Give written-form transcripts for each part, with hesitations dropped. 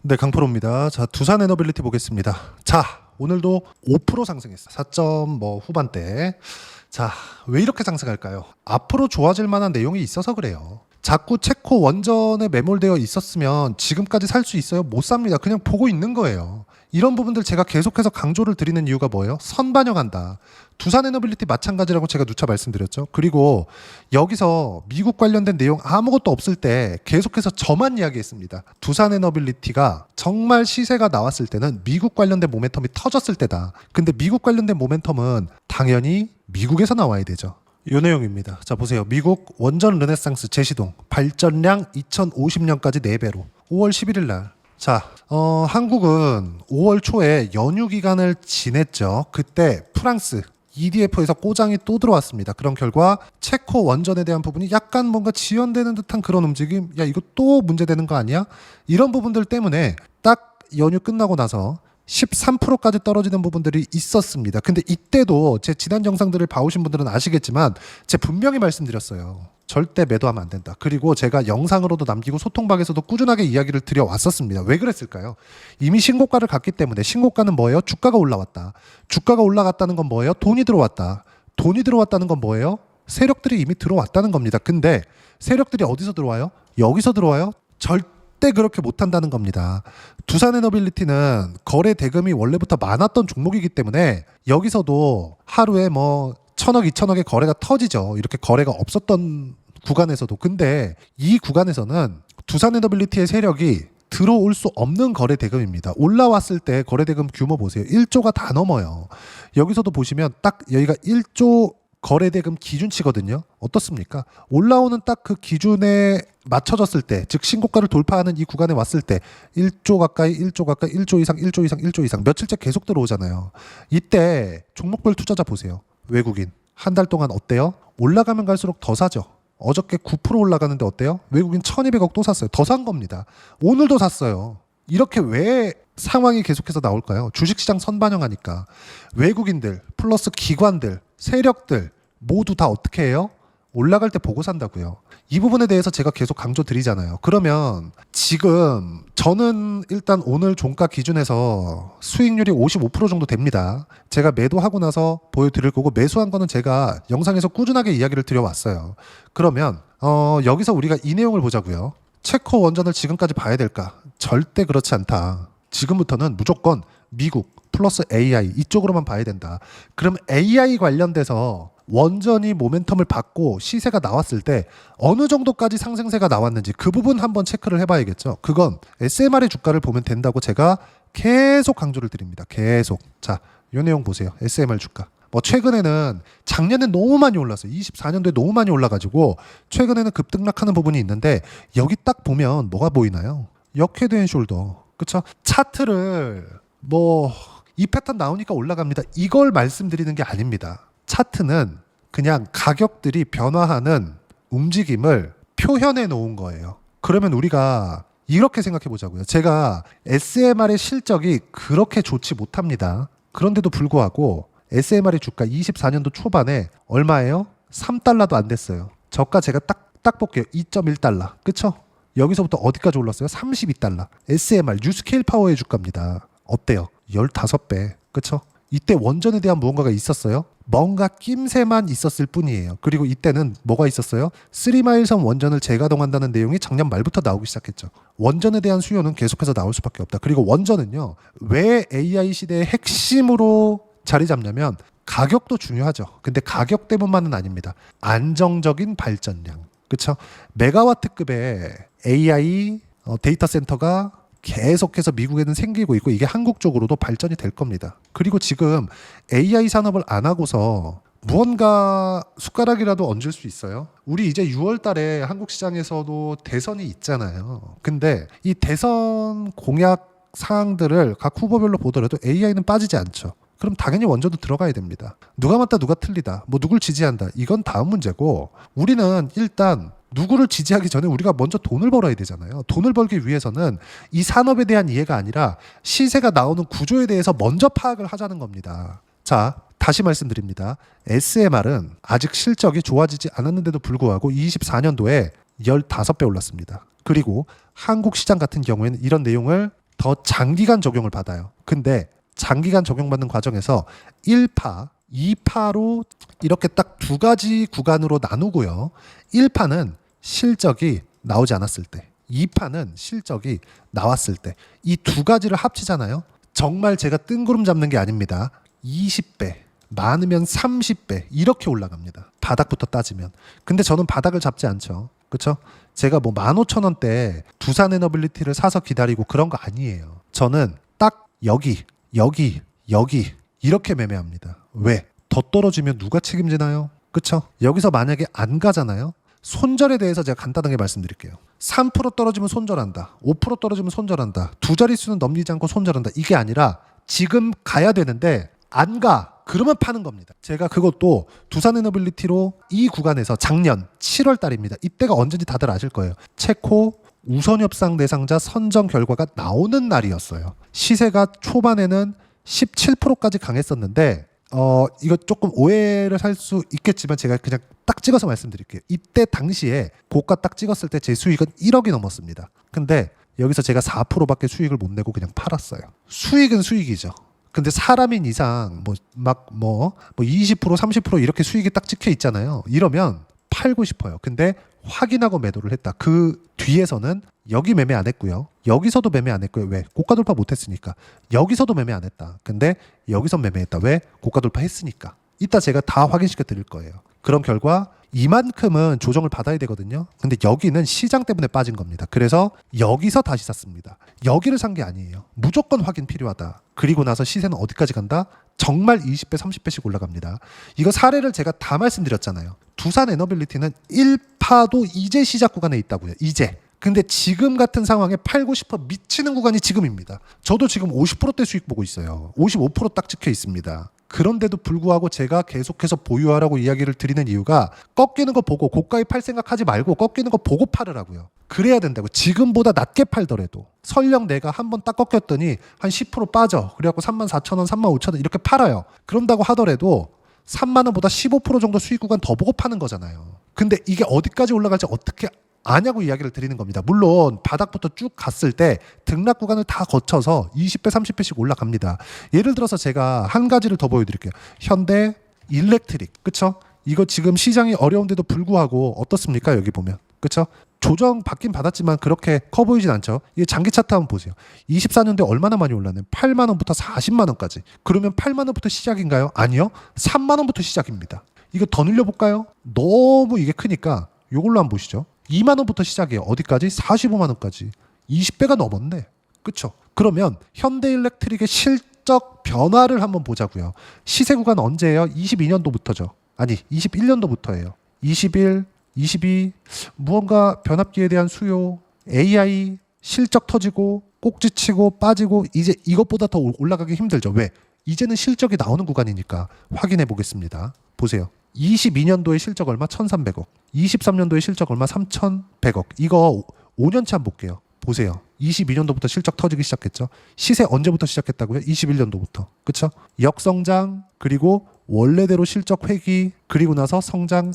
네, 강프로입니다. 자, 두산 에너빌리티 보겠습니다. 자, 오늘도 5% 상승했어. 4점 뭐 후반대. 자, 왜 이렇게 상승할까요? 앞으로 좋아질 만한 내용이 있어서 그래요. 자꾸 체코 원전에 매몰되어 있었으면 지금까지 살 수 있어요? 못 삽니다. 그냥 보고 있는 거예요. 이런 부분들 제가 계속해서 강조를 드리는 이유가 뭐예요? 선반영한다. 두산 에너빌리티 마찬가지라고 제가 누차 말씀드렸죠. 그리고 여기서 미국 관련된 내용 아무것도 없을 때 계속해서 저만 이야기했습니다. 두산 에너빌리티가 정말 시세가 나왔을 때는 미국 관련된 모멘텀이 터졌을 때다. 근데 미국 관련된 모멘텀은 당연히 미국에서 나와야 되죠. 이 내용입니다. 자, 보세요. 미국 원전 르네상스 제시동 발전량 2050년까지 4배로 5월 11일 날. 자, 한국은 5월 초에 연휴 기간을 지냈죠. 그때 프랑스 EDF에서 꼬장이 또 들어왔습니다. 그런 결과 체코 원전에 대한 부분이 약간 뭔가 지연되는 듯한 그런 움직임. 야, 이거 또 문제되는 거 아니야? 이런 부분들 때문에 딱 연휴 끝나고 나서 13%까지 떨어지는 부분들이 있었습니다. 근데 이때도 제 지난 영상들을 봐오신 분들은 아시겠지만 제가 분명히 말씀드렸어요. 절대 매도하면 안 된다. 그리고 제가 영상으로도 남기고 소통방에서도 꾸준하게 이야기를 드려왔었습니다. 왜 그랬을까요? 이미 신고가를 갔기 때문에. 신고가는 뭐예요? 주가가 올라왔다. 주가가 올라갔다는 건 뭐예요? 돈이 들어왔다. 돈이 들어왔다는 건 뭐예요? 세력들이 이미 들어왔다는 겁니다. 근데 세력들이 어디서 들어와요? 여기서 들어와요? 절대 그렇게 못한다는 겁니다. 두산 에너빌리티는 거래 대금이 원래부터 많았던 종목이기 때문에 여기서도 하루에 뭐 1,000억, 2,000억의 거래가 터지죠. 이렇게 거래가 없었던 구간에서도. 근데 이 구간에서는 두산 에너빌리티의 세력이 들어올 수 없는 거래 대금입니다. 올라왔을 때 거래 대금 규모 보세요. 1조가 다 넘어요. 여기서도 보시면 딱 여기가 1조 거래 대금 기준치거든요. 어떻습니까? 올라오는 딱 그 기준에 맞춰졌을 때, 즉 신고가를 돌파하는 이 구간에 왔을 때 1조 가까이, 1조 가까이, 1조 이상, 1조 이상, 1조 이상 며칠째 계속 들어오잖아요. 이때 종목별 투자자 보세요. 외국인 한 달 동안 어때요? 올라가면 갈수록 더 사죠. 어저께 9% 올라가는데 어때요? 외국인 1200억 또 샀어요. 더 산 겁니다. 오늘도 샀어요. 이렇게 왜 상황이 계속해서 나올까요? 주식시장 선반영하니까. 외국인들 플러스 기관들 세력들 모두 다 어떻게 해요? 올라갈 때 보고 산다고요. 이 부분에 대해서 제가 계속 강조 드리잖아요. 그러면 지금 저는 일단 오늘 종가 기준에서 수익률이 55% 정도 됩니다. 제가 매도하고 나서 보여드릴 거고, 매수한 거는 제가 영상에서 꾸준하게 이야기를 드려왔어요. 그러면 여기서 우리가 이 내용을 보자고요. 체코 원전을 지금까지 봐야 될까? 절대 그렇지 않다. 지금부터는 무조건 미국 플러스 AI 이쪽으로만 봐야 된다. 그럼 AI 관련돼서 원전이 모멘텀을 받고 시세가 나왔을 때 어느 정도까지 상승세가 나왔는지 그 부분 한번 체크를 해봐야겠죠. 그건 SMR의 주가를 보면 된다고 제가 계속 강조를 드립니다. 계속. 자, 이 내용 보세요. SMR 주가. 뭐 최근에는 작년에 너무 많이 올랐어요. 24년도에 너무 많이 올라가지고 최근에는 급등락하는 부분이 있는데 여기 딱 보면 뭐가 보이나요? 역헤드앤숄더. 그쵸? 차트를 뭐 이 패턴 나오니까 올라갑니다. 이걸 말씀드리는 게 아닙니다. 차트는 그냥 가격들이 변화하는 움직임을 표현해 놓은 거예요. 그러면 우리가 이렇게 생각해 보자고요. 제가 SMR의 실적이 그렇게 좋지 못합니다. 그런데도 불구하고 SMR의 주가 24년도 초반에 얼마예요? 3달러도 안 됐어요. 저가 제가 딱 볼게요. 2.1달러. 그쵸? 여기서부터 어디까지 올랐어요? 32달러. SMR 뉴스케일 파워의 주가입니다. 어때요? 15배. 그쵸? 이때 원전에 대한 무언가가 있었어요? 뭔가 낌새만 있었을 뿐이에요. 그리고 이때는 뭐가 있었어요? 3마일섬 원전을 재가동한다는 내용이 작년 말부터 나오기 시작했죠. 원전에 대한 수요는 계속해서 나올 수밖에 없다. 그리고 원전은요, 왜 AI 시대의 핵심으로 자리 잡냐면 가격도 중요하죠. 근데 가격 때문만은 아닙니다. 안정적인 발전량. 그쵸? 메가와트급의 AI 데이터 센터가 계속해서 미국에는 생기고 있고 이게 한국 쪽으로도 발전이 될 겁니다. 그리고 지금 AI 산업을 안 하고서 무언가 숟가락이라도 얹을 수 있어요? 우리 이제 6월 달에 한국 시장에서도 대선이 있잖아요. 근데 이 대선 공약 사항들을 각 후보별로 보더라도 AI는 빠지지 않죠. 그럼 당연히 원전도 들어가야 됩니다. 누가 맞다 누가 틀리다 뭐 누굴 지지한다 이건 다음 문제고, 우리는 일단 누구를 지지하기 전에 우리가 먼저 돈을 벌어야 되잖아요. 돈을 벌기 위해서는 이 산업에 대한 이해가 아니라 시세가 나오는 구조에 대해서 먼저 파악을 하자는 겁니다. 자, 다시 말씀드립니다. SMR은 아직 실적이 좋아지지 않았는데도 불구하고 24년도에 15배 올랐습니다. 그리고 한국 시장 같은 경우에는 이런 내용을 더 더 장기간 적용을 받아요. 근데 장기간 적용받는 과정에서 1파, 2파로 이렇게 딱 두 가지 구간으로 나누고요. 1파는 실적이 나오지 않았을 때, 2파는 실적이 나왔을 때, 이 두 가지를 합치잖아요. 정말 제가 뜬구름 잡는 게 아닙니다. 20배, 많으면 30배 이렇게 올라갑니다. 바닥부터 따지면. 근데 저는 바닥을 잡지 않죠. 그렇죠? 제가 뭐 15,000원대 두산에너빌리티를 사서 기다리고 그런 거 아니에요. 저는 딱 여기 이렇게 매매합니다. 왜? 더 떨어지면 누가 책임지나요? 그쵸? 여기서 만약에 안 가잖아요. 손절에 대해서 제가 간단하게 말씀드릴게요. 3% 떨어지면 손절한다. 5% 떨어지면 손절한다. 두 자릿수는 넘기지 않고 손절한다. 이게 아니라 지금 가야 되는데 안 가. 그러면 파는 겁니다. 제가 그것도 두산에너빌리티로 이 구간에서 작년 7월 달입니다. 이때가 언제인지 다들 아실 거예요. 체코 우선협상 대상자 선정 결과가 나오는 날이었어요. 시세가 초반에는 17%까지 강했었는데 이거 조금 오해를 살 수 있겠지만 제가 그냥 딱 찍어서 말씀드릴게요. 이때 당시에 고가 딱 찍었을 때 제 수익은 1억이 넘었습니다. 근데 여기서 제가 4%밖에 수익을 못 내고 그냥 팔았어요. 수익은 수익이죠. 근데 사람인 이상 20% 30% 이렇게 수익이 딱 찍혀 있잖아요. 이러면 팔고 싶어요. 근데 확인하고 매도를 했다. 그 뒤에서는 여기 매매 안 했고요. 여기서도 매매 안 했고요. 왜? 고가 돌파 못 했으니까. 여기서도 매매 안 했다. 근데 여기서 매매했다. 왜? 고가 돌파 했으니까. 이따 제가 다 확인시켜 드릴 거예요. 그런 결과 이만큼은 조정을 받아야 되거든요. 근데 여기는 시장 때문에 빠진 겁니다. 그래서 여기서 다시 샀습니다. 여기를 산 게 아니에요. 무조건 확인 필요하다. 그리고 나서 시세는 어디까지 간다? 정말 20배, 30배씩 올라갑니다. 이거 사례를 제가 다 말씀드렸잖아요. 두산에너빌리티는 1파도 이제 시작 구간에 있다고요. 이제. 근데 지금 같은 상황에 팔고 싶어 미치는 구간이 지금입니다. 저도 지금 50%대 수익 보고 있어요. 55%딱 찍혀 있습니다. 그런데도 불구하고 제가 계속해서 보유하라고 이야기를 드리는 이유가 꺾이는 거 보고 고가에 팔 생각하지 말고 꺾이는 거 보고 팔으라고요. 그래야 된다고. 지금보다 낮게 팔더라도 설령 내가 한번 딱 꺾였더니 한 10% 빠져. 그래갖고 34,000원, 35,000원 이렇게 팔아요. 그런다고 하더라도 3만 원보다 15% 정도 수익 구간 더 보고 파는 거잖아요. 근데 이게 어디까지 올라갈지 어떻게 아냐고 이야기를 드리는 겁니다. 물론 바닥부터 쭉 갔을 때 등락 구간을 다 거쳐서 20배, 30배씩 올라갑니다. 예를 들어서 제가 한 가지를 더 보여드릴게요. 현대 일렉트릭, 그쵸? 이거 지금 시장이 어려운데도 불구하고 어떻습니까? 여기 보면, 그쵸? 조정 받긴 받았지만 그렇게 커 보이진 않죠. 이 장기 차트 한번 보세요. 24년도에 얼마나 많이 올랐나요? 8만 원부터 40만 원까지. 그러면 8만 원부터 시작인가요? 아니요. 3만 원부터 시작입니다. 이거 더 늘려볼까요? 너무 이게 크니까 이걸로 한번 보시죠. 2만 원부터 시작이에요. 어디까지? 45만 원까지. 20배가 넘었네. 그쵸? 그러면 현대일렉트릭의 실적 변화를 한번 보자고요. 시세 구간 언제예요? 22년도부터죠. 아니, 21년도부터예요. 21, 22 무언가 변압기에 대한 수요, AI 실적 터지고 꼭지치고 빠지고 이제 이것보다 더 올라가기 힘들죠. 왜? 이제는 실적이 나오는 구간이니까 확인해 보겠습니다. 보세요. 22년도에 실적 얼마? 1,300억. 23년도에 실적 얼마? 3,100억. 이거 5년치 한번 볼게요. 보세요. 22년도부터 실적 터지기 시작했죠. 시세 언제부터 시작했다고요? 21년도부터. 그쵸? 역성장, 그리고 원래대로 실적 회귀, 그리고 나서 성장.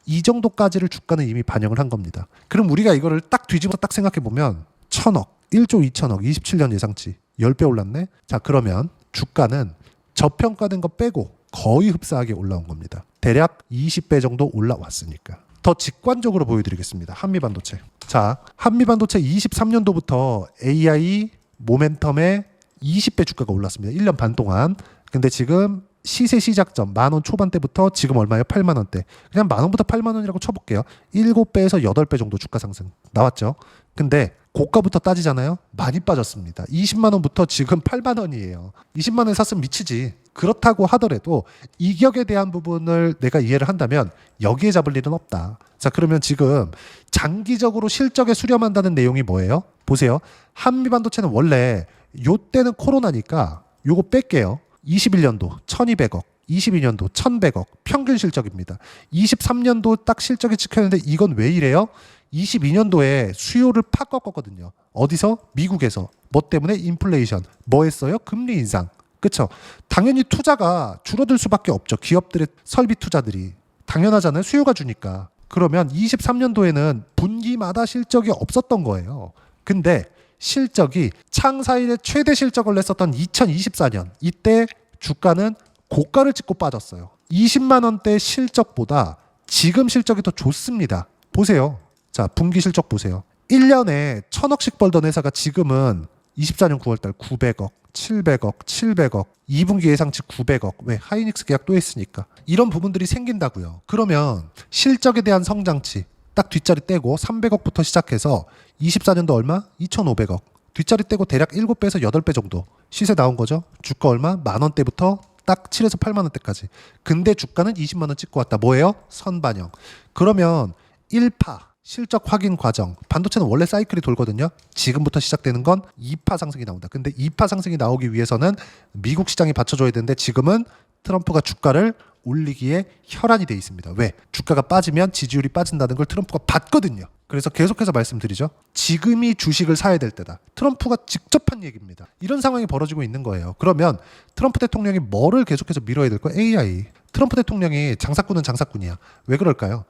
이 정도까지를 주가는 이미 반영을 한 겁니다. 그럼 우리가 이거를 딱 뒤집어서 딱 생각해 보면 1,000억, 1조 2천억, 27년 예상치 10배 올랐네? 자, 그러면 주가는 저평가된 거 빼고 거의 흡사하게 올라온 겁니다. 대략 20배 정도 올라왔으니까. 더 직관적으로 보여드리겠습니다. 한미반도체. 자, 한미반도체 23년도부터 AI 모멘텀에 20배 주가가 올랐습니다. 1년 반 동안. 근데 지금 시세 시작점 10,000원 초반대부터 지금 얼마예요? 8만 원대. 그냥 10,000원부터 8만 원이라고 쳐볼게요. 7배에서 8배 정도 주가 상승 나왔죠. 근데 고가부터 따지잖아요. 많이 빠졌습니다. 20만 원부터 지금 8만 원이에요. 20만 원에 샀으면 미치지. 그렇다고 하더라도 이격에 대한 부분을 내가 이해를 한다면 여기에 잡을 일은 없다. 자, 그러면 지금 장기적으로 실적에 수렴한다는 내용이 뭐예요? 보세요. 한미반도체는 원래 요때는 코로나니까 요거 뺄게요. 21년도 1,200억, 22년도 1,100억 평균 실적입니다. 23년도 딱 실적이 찍혔는데 이건 왜 이래요? 22년도에 수요를 팍 꺾었거든요. 어디서? 미국에서. 뭐 때문에? 인플레이션. 뭐 했어요? 금리 인상. 그쵸? 당연히 투자가 줄어들 수밖에 없죠. 기업들의 설비 투자들이. 당연하잖아요. 수요가 주니까. 그러면 23년도에는 분기마다 실적이 없었던 거예요. 근데 실적이 창사 이래 최대 실적을 냈었던 2024년 이때 주가는 고가를 찍고 빠졌어요. 20만 원대 실적보다 지금 실적이 더 좋습니다. 보세요. 자, 분기 실적 보세요. 1년에 1000억씩 벌던 회사가 지금은 24년 9월달 900억, 700억, 700억, 2분기 예상치 900억. 왜? 하이닉스 계약 또 했으니까. 이런 부분들이 생긴다고요. 그러면 실적에 대한 성장치 딱 뒷자리 떼고 300억부터 시작해서 24년도 얼마? 2,500억. 뒷자리 떼고 대략 7배에서 8배 정도 시세 나온 거죠. 주가 얼마? 만 원대부터 딱 7에서 8만 원대까지. 근데 주가는 20만 원 찍고 왔다. 뭐예요? 선반영. 그러면 1파 실적 확인 과정. 반도체는 원래 사이클이 돌거든요. 지금부터 시작되는 건 2파 상승이 나온다. 근데 2파 상승이 나오기 위해서는 미국 시장이 받쳐줘야 되는데 지금은 트럼프가 주가를 올리기에 혈안이 돼 있습니다. 왜? 주가가 빠지면 지지율이 빠진다는 걸 트럼프가 봤거든요. 그래서 계속해서 말씀드리죠. 지금이 주식을 사야 될 때다. 트럼프가 직접 한 얘기입니다. 이런 상황이 벌어지고 있는 거예요. 그러면 트럼프 대통령이 뭐를 계속해서 밀어야 될까? AI. 트럼프 대통령이 장사꾼은 장사꾼이야. 왜 그럴까요?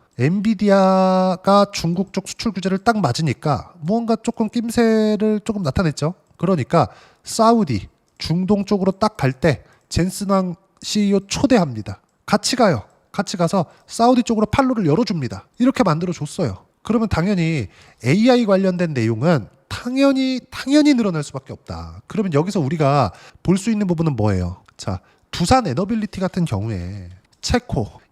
엔비디아가 중국 쪽 수출 규제를 딱 맞으니까 무언가 조금 낌새를 조금 나타냈죠. 그러니까 사우디, 중동 쪽으로 딱 갈 때 젠슨왕 CEO 초대합니다. 같이 가요. 같이 가서 사우디 쪽으로 판로를 열어줍니다. 이렇게 만들어줬어요. 그러면 당연히 AI 관련된 내용은 당연히 늘어날 수밖에 없다. 그러면 여기서 우리가 볼 수 있는 부분은 뭐예요? 자, 두산 에너빌리티 같은 경우에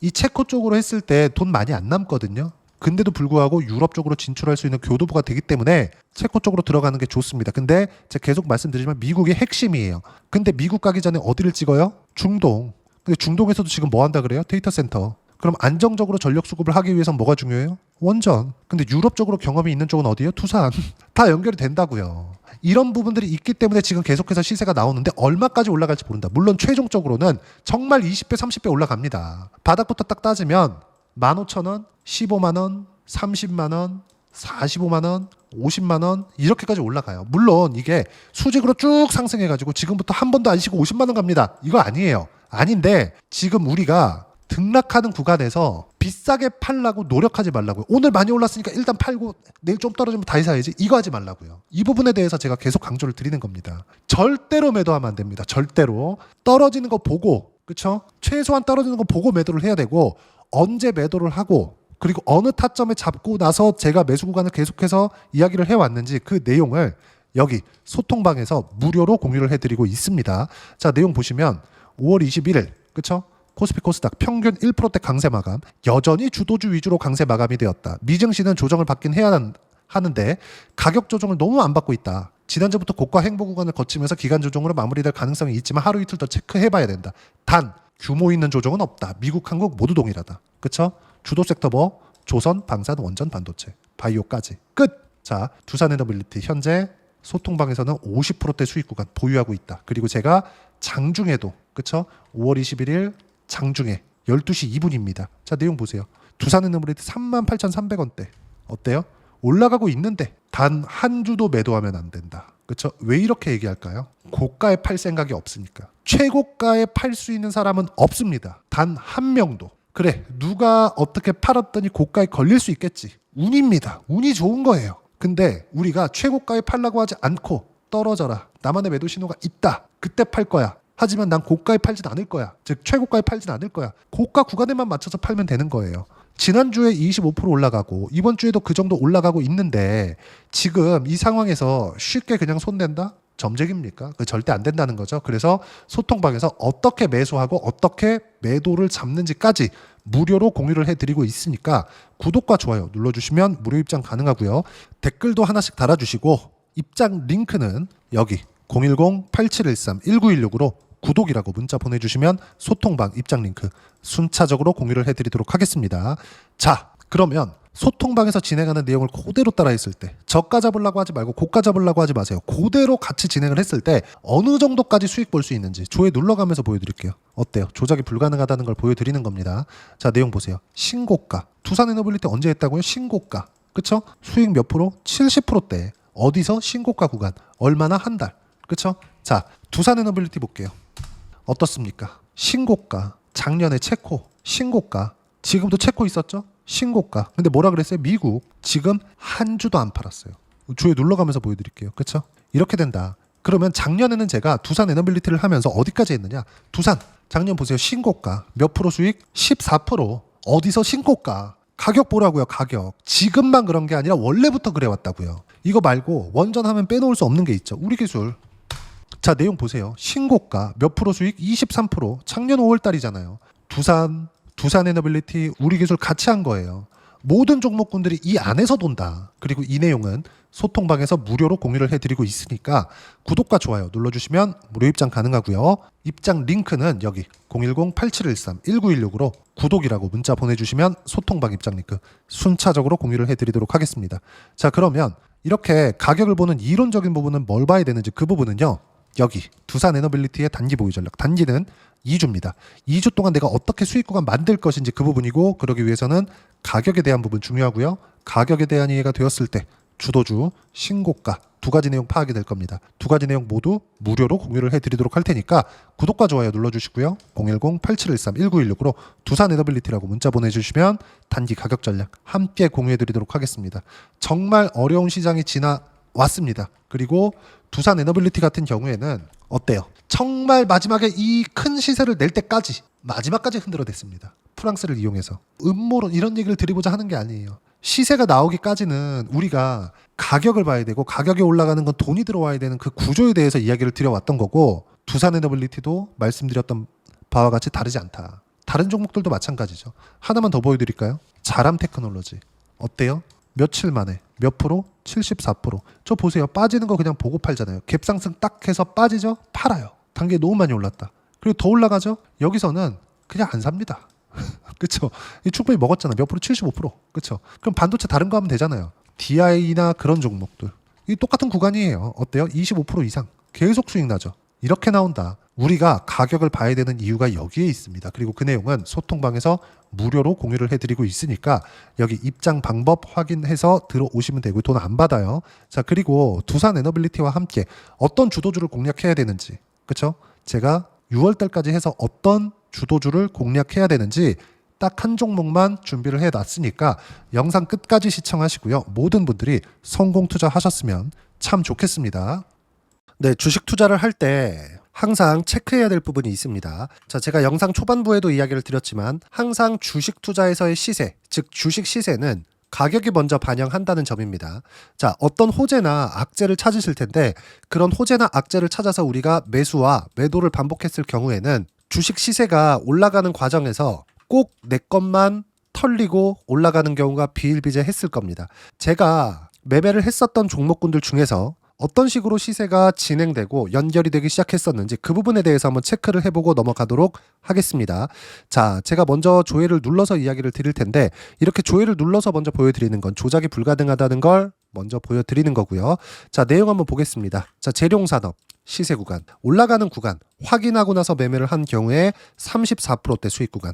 이 체코 쪽으로 했을 때 돈 많이 안 남거든요. 근데도 불구하고 유럽 쪽으로 진출할 수 있는 교두보가 되기 때문에 체코 쪽으로 들어가는 게 좋습니다. 근데 제가 계속 말씀드리지만 미국이 핵심이에요. 근데 미국 가기 전에 어디를 찍어요? 중동. 근데 중동에서도 지금 뭐 한다 그래요? 데이터 센터. 그럼 안정적으로 전력 수급을 하기 위해서 뭐가 중요해요? 원전. 근데 유럽 쪽으로 경험이 있는 쪽은 어디예요? 두산. 다 연결이 된다고요. 이런 부분들이 있기 때문에 지금 계속해서 시세가 나오는데 얼마까지 올라갈지 모른다. 물론 최종적으로는 정말 20배, 30배 올라갑니다. 바닥부터 딱 따지면 15,000원, 15만 원, 30만 원, 45만 원, 50만 원 이렇게까지 올라가요. 물론 이게 수직으로 쭉 상승해가지고 지금부터 한 번도 안 쉬고 50만 원 갑니다. 이거 아니에요. 아닌데 지금 우리가 등락하는 구간에서 비싸게 팔라고 노력하지 말라고요. 오늘 많이 올랐으니까 일단 팔고 내일 좀 떨어지면 다시 사야지. 이거 하지 말라고요. 이 부분에 대해서 제가 계속 강조를 드리는 겁니다. 절대로 매도하면 안 됩니다. 절대로. 떨어지는 거 보고, 그렇죠? 최소한 떨어지는 거 보고 매도를 해야 되고 언제 매도를 하고 그리고 어느 타점에 잡고 나서 제가 매수 구간을 계속해서 이야기를 해왔는지 그 내용을 여기 소통방에서 무료로 공유를 해드리고 있습니다. 자, 내용 보시면 5월 21일, 그렇죠? 코스피 코스닥 평균 1%대 강세 마감. 여전히 주도주 위주로 강세 마감이 되었다. 미증시는 조정을 받긴 해야 하는데 가격 조정을 너무 안 받고 있다. 지난주부터 고가 행보 구간을 거치면서 기간 조정으로 마무리될 가능성이 있지만 하루 이틀 더 체크해봐야 된다. 단 규모 있는 조정은 없다. 미국, 한국 모두 동일하다. 그렇죠? 주도 섹터 뭐 조선, 방산, 원전, 반도체, 바이오까지 끝. 자, 두산에너빌리티 현재 소통방에서는 50%대 수익 구간 보유하고 있다. 그리고 제가 장중에도 그렇죠? 5월 21일 장중에 12시 2분입니다. 자, 내용 보세요. 두산에너빌리티 38,300원대. 어때요? 올라가고 있는데 단 한 주도 매도하면 안 된다. 그렇죠? 왜 이렇게 얘기할까요? 고가에 팔 생각이 없으니까. 최고가에 팔 수 있는 사람은 없습니다. 단 한 명도. 그래, 누가 어떻게 팔았더니 고가에 걸릴 수 있겠지. 운입니다. 운이 좋은 거예요. 근데 우리가 최고가에 팔라고 하지 않고 떨어져라. 나만의 매도 신호가 있다. 그때 팔 거야. 하지만 난 고가에 팔진 않을 거야. 즉 최고가에 팔진 않을 거야. 고가 구간에만 맞춰서 팔면 되는 거예요. 지난주에 25% 올라가고 이번 주에도 그 정도 올라가고 있는데 지금 이 상황에서 쉽게 그냥 손댄다? 점쟁입니까? 그 절대 안 된다는 거죠. 그래서 소통방에서 어떻게 매수하고 어떻게 매도를 잡는지까지 무료로 공유를 해드리고 있으니까 구독과 좋아요 눌러주시면 무료 입장 가능하고요. 댓글도 하나씩 달아주시고 입장 링크는 여기 010-8713-1916으로 구독이라고 문자 보내주시면 소통방 입장 링크 순차적으로 공유를 해드리도록 하겠습니다. 자, 그러면 소통방에서 진행하는 내용을 그대로 따라했을 때 저가 잡으려고 하지 말고 고가 잡으려고 하지 마세요. 그대로 같이 진행을 했을 때 어느 정도까지 수익 볼 수 있는지 조회 눌러가면서 보여드릴게요. 어때요? 조작이 불가능하다는 걸 보여드리는 겁니다. 자, 내용 보세요. 신고가. 두산에너빌리티 언제 했다고요? 신고가. 그쵸? 수익 몇 프로? 70%대. 어디서? 신고가 구간. 얼마나? 한 달. 그쵸? 자, 두산에너빌리티 볼게요. 어떻습니까? 신고가. 작년에 체코. 신고가. 지금도 체코 있었죠? 신고가. 근데 뭐라 그랬어요? 미국 지금 한 주도 안 팔았어요. 주에 눌러가면서 보여드릴게요. 그렇죠? 이렇게 된다. 그러면 작년에는 제가 두산 에너빌리티를 하면서 어디까지 했느냐? 두산 작년 보세요. 신고가 몇 프로 수익? 14%. 어디서 신고가? 가격 보라고요. 가격. 지금만 그런 게 아니라 원래부터 그래왔다고요. 이거 말고 원전하면 빼놓을 수 없는 게 있죠. 우리 기술. 자, 내용 보세요. 신고가 몇 프로 수익? 23%. 작년 5월 달이잖아요. 두산 에너빌리티, 우리 기술 같이 한 거예요. 모든 종목군들이 이 안에서 돈다. 그리고 이 내용은 소통방에서 무료로 공유를 해드리고 있으니까 구독과 좋아요 눌러주시면 무료 입장 가능하고요. 입장 링크는 여기 010-8713-1916으로 구독이라고 문자 보내주시면 소통방 입장 링크 순차적으로 공유를 해드리도록 하겠습니다. 자, 그러면 이렇게 가격을 보는 이론적인 부분은 뭘 봐야 되는지 그 부분은요. 여기 두산 에너빌리티의 단기 보유 전략. 단기는 2주입니다. 2주 동안 내가 어떻게 수익 구간 만들 것인지 그 부분이고, 그러기 위해서는 가격에 대한 부분 중요하고요. 가격에 대한 이해가 되었을 때 주도주, 신고가 두 가지 내용 파악이 될 겁니다. 두 가지 내용 모두 무료로 공유를 해드리도록 할 테니까 구독과 좋아요 눌러주시고요. 010-8713-1916으로 두산 에너빌리티라고 문자 보내주시면 단기 가격 전략 함께 공유해드리도록 하겠습니다. 정말 어려운 시장이 지나왔습니다. 그리고 두산 에너빌리티 같은 경우에는 어때요? 정말 마지막에 이 큰 시세를 낼 때까지 마지막까지 흔들어댔습니다. 프랑스를 이용해서. 음모론 이런 얘기를 드리고자 하는 게 아니에요. 시세가 나오기까지는 우리가 가격을 봐야 되고, 가격이 올라가는 건 돈이 들어와야 되는 그 구조에 대해서 이야기를 드려왔던 거고, 두산 에너빌리티도 말씀드렸던 바와 같이 다르지 않다. 다른 종목들도 마찬가지죠. 하나만 더 보여드릴까요? 자람 테크놀로지. 어때요? 며칠 만에 몇 프로? 74%. 저 보세요. 빠지는 거 그냥 보고 팔잖아요. 갭상승 딱 해서 빠지죠? 팔아요. 단계 너무 많이 올랐다. 그리고 더 올라가죠? 여기서는 그냥 안 삽니다. 그쵸? 충분히 먹었잖아. 몇 프로? 75%. 그쵸? 그럼 반도체 다른 거 하면 되잖아요. DI나 그런 종목들. 이 똑같은 구간이에요. 어때요? 25% 이상. 계속 수익 나죠. 이렇게 나온다. 우리가 가격을 봐야 되는 이유가 여기에 있습니다. 그리고 그 내용은 소통방에서 무료로 공유를 해드리고 있으니까 여기 입장 방법 확인해서 들어오시면 되고, 돈 안 받아요. 자, 그리고 두산 에너빌리티와 함께 어떤 주도주를 공략해야 되는지, 그쵸? 제가 6월달까지 해서 어떤 주도주를 공략해야 되는지 딱 한 종목만 준비를 해놨으니까 영상 끝까지 시청하시고요. 모든 분들이 성공 투자하셨으면 참 좋겠습니다. 네, 주식 투자를 할 때 항상 체크해야 될 부분이 있습니다. 자, 제가 영상 초반부에도 이야기를 드렸지만 항상 주식 투자에서의 시세, 즉 주식 시세는 가격이 먼저 반영한다는 점입니다. 자, 어떤 호재나 악재를 찾으실 텐데, 그런 호재나 악재를 찾아서 우리가 매수와 매도를 반복했을 경우에는 주식 시세가 올라가는 과정에서 꼭 내 것만 털리고 올라가는 경우가 비일비재했을 겁니다. 제가 매매를 했었던 종목군들 중에서 어떤 식으로 시세가 진행되고 연결이 되기 시작했었는지 그 부분에 대해서 한번 체크를 해보고 넘어가도록 하겠습니다. 자, 제가 먼저 조회를 눌러서 이야기를 드릴 텐데, 이렇게 조회를 눌러서 먼저 보여드리는 건 조작이 불가능하다는 걸 먼저 보여드리는 거고요. 자, 내용 한번 보겠습니다. 자, 재룡산업 시세 구간, 올라가는 구간 확인하고 나서 매매를 한 경우에 34%대 수익 구간.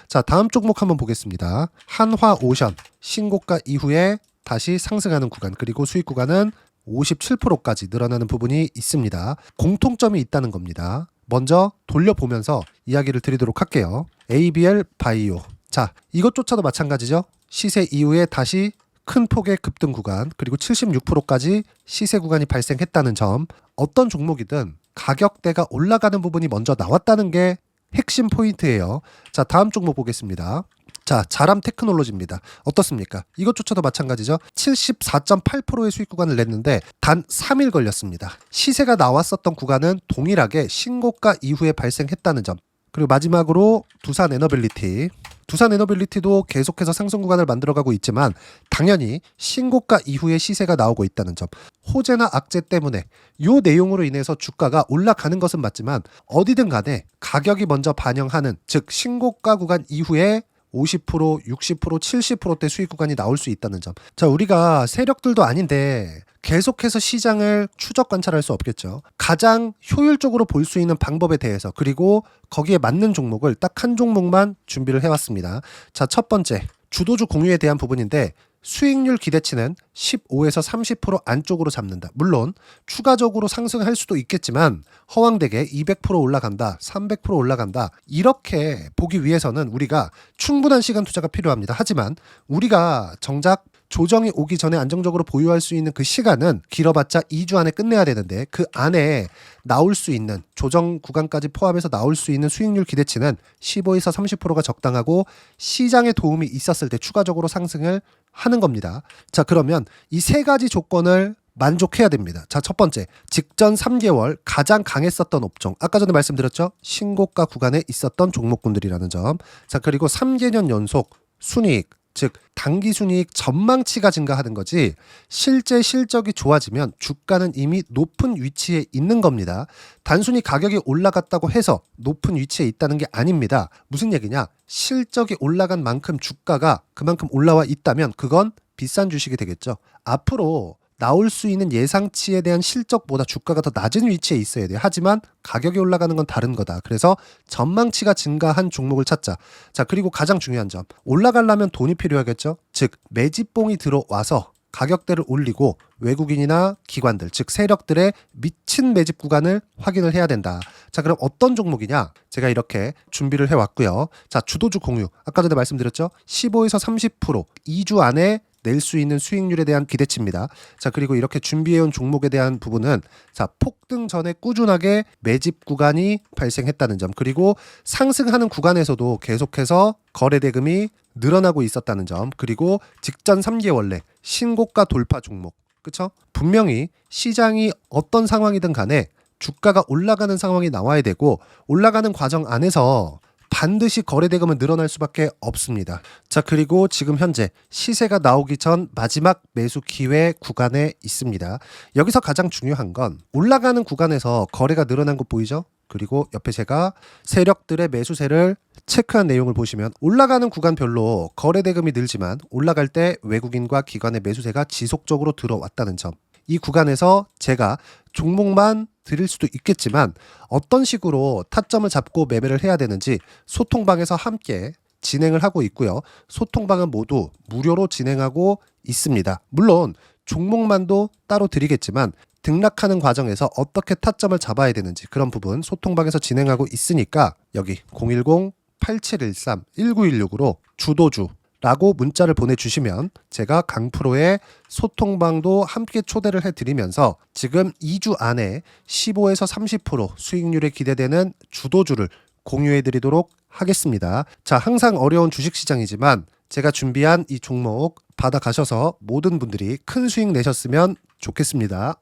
자, 다음 종목 한번 보겠습니다. 한화오션 신고가 이후에 다시 상승하는 구간, 그리고 수익 구간은 57%까지 늘어나는 부분이 있습니다. 공통점이 있다는 겁니다. 먼저 돌려보면서 이야기를 드리도록 할게요. ABL 바이오. 자, 이것조차도 마찬가지죠. 시세 이후에 다시 큰 폭의 급등 구간, 그리고 76%까지 시세 구간이 발생했다는 점. 어떤 종목이든 가격대가 올라가는 부분이 먼저 나왔다는 게 핵심 포인트예요. 자, 다음 종목 보겠습니다. 자, 자람 테크놀로지입니다. 어떻습니까? 이것조차도 마찬가지죠. 74.8%의 수익 구간을 냈는데 단 3일 걸렸습니다. 시세가 나왔었던 구간은 동일하게 신고가 이후에 발생했다는 점. 그리고 마지막으로 두산 에너빌리티. 두산 에너빌리티도 계속해서 상승 구간을 만들어가고 있지만 당연히 신고가 이후에 시세가 나오고 있다는 점. 호재나 악재 때문에 이 내용으로 인해서 주가가 올라가는 것은 맞지만 어디든 간에 가격이 먼저 반영하는, 즉 신고가 구간 이후에 50%, 60%, 70%대 수익 구간이 나올 수 있다는 점. 자, 우리가 세력들도 아닌데 계속해서 시장을 추적 관찰할 수 없겠죠. 가장 효율적으로 볼 수 있는 방법에 대해서, 그리고 거기에 맞는 종목을 딱 한 종목만 준비를 해왔습니다. 자, 첫 번째 주도주 공유에 대한 부분인데, 수익률 기대치는 15에서 30% 안쪽으로 잡는다. 물론 추가적으로 상승할 수도 있겠지만 허황되게 200% 올라간다, 300% 올라간다, 이렇게 보기 위해서는 우리가 충분한 시간 투자가 필요합니다. 하지만 우리가 정작 조정이 오기 전에 안정적으로 보유할 수 있는 그 시간은 길어봤자 2주 안에 끝내야 되는데 그 안에 나올 수 있는 조정 구간까지 포함해서 나올 수 있는 수익률 기대치는 15에서 30%가 적당하고 시장에 도움이 있었을 때 추가적으로 상승을 하는 겁니다. 자, 그러면 이 세 가지 조건을 만족해야 됩니다. 자, 첫 번째, 직전 3개월 가장 강했었던 업종. 아까 전에 말씀드렸죠? 신고가 구간에 있었던 종목군들이라는 점. 자, 그리고 3개년 연속 순이익, 즉 단기 순이익 전망치가 증가하는 거지 실제 실적이 좋아지면 주가는 이미 높은 위치에 있는 겁니다. 단순히 가격이 올라갔다고 해서 높은 위치에 있다는 게 아닙니다. 무슨 얘기냐? 실적이 올라간 만큼 주가가 그만큼 올라와 있다면 그건 비싼 주식이 되겠죠. 앞으로 나올 수 있는 예상치에 대한 실적보다 주가가 더 낮은 위치에 있어야 돼요. 하지만 가격이 올라가는 건 다른 거다. 그래서 전망치가 증가한 종목을 찾자. 자, 그리고 가장 중요한 점. 올라가려면 돈이 필요하겠죠. 즉 매집봉이 들어와서 가격대를 올리고 외국인이나 기관들, 즉 세력들의 미친 매집 구간을 확인을 해야 된다. 자, 그럼 어떤 종목이냐? 제가 이렇게 준비를 해왔고요. 자, 주도주 공유. 아까 전에 말씀드렸죠. 15에서 30% 2주 안에 낼 수 있는 수익률에 대한 기대치입니다. 자, 그리고 이렇게 준비해온 종목에 대한 부분은 자, 폭등 전에 꾸준하게 매집 구간이 발생했다는 점, 그리고 상승하는 구간에서도 계속해서 거래 대금이 늘어나고 있었다는 점, 그리고 직전 3개월 내 신고가 돌파 종목. 그쵸? 분명히 시장이 어떤 상황이든 간에 주가가 올라가는 상황이 나와야 되고 올라가는 과정 안에서 반드시 거래 대금은 늘어날 수밖에 없습니다. 자, 그리고 지금 현재 시세가 나오기 전 마지막 매수 기회 구간에 있습니다. 여기서 가장 중요한 건 올라가는 구간에서 거래가 늘어난 거 보이죠? 그리고 옆에 제가 세력들의 매수세를 체크한 내용을 보시면 올라가는 구간별로 거래 대금이 늘지만 올라갈 때 외국인과 기관의 매수세가 지속적으로 들어왔다는 점. 이 구간에서 제가 종목만 드릴 수도 있겠지만 어떤 식으로 타점을 잡고 매매를 해야 되는지 소통방에서 함께 진행을 하고 있고요. 소통방은 모두 무료로 진행하고 있습니다. 물론 종목만도 따로 드리겠지만 등락하는 과정에서 어떻게 타점을 잡아야 되는지 그런 부분 소통방에서 진행하고 있으니까 여기 010-8713-1916으로 주도주 라고 문자를 보내주시면 제가 강프로의 소통방도 함께 초대를 해드리면서 지금 2주 안에 15에서 30% 수익률에 기대되는 주도주를 공유해드리도록 하겠습니다. 자, 항상 어려운 주식시장이지만 제가 준비한 이 종목 받아가셔서 모든 분들이 큰 수익 내셨으면 좋겠습니다.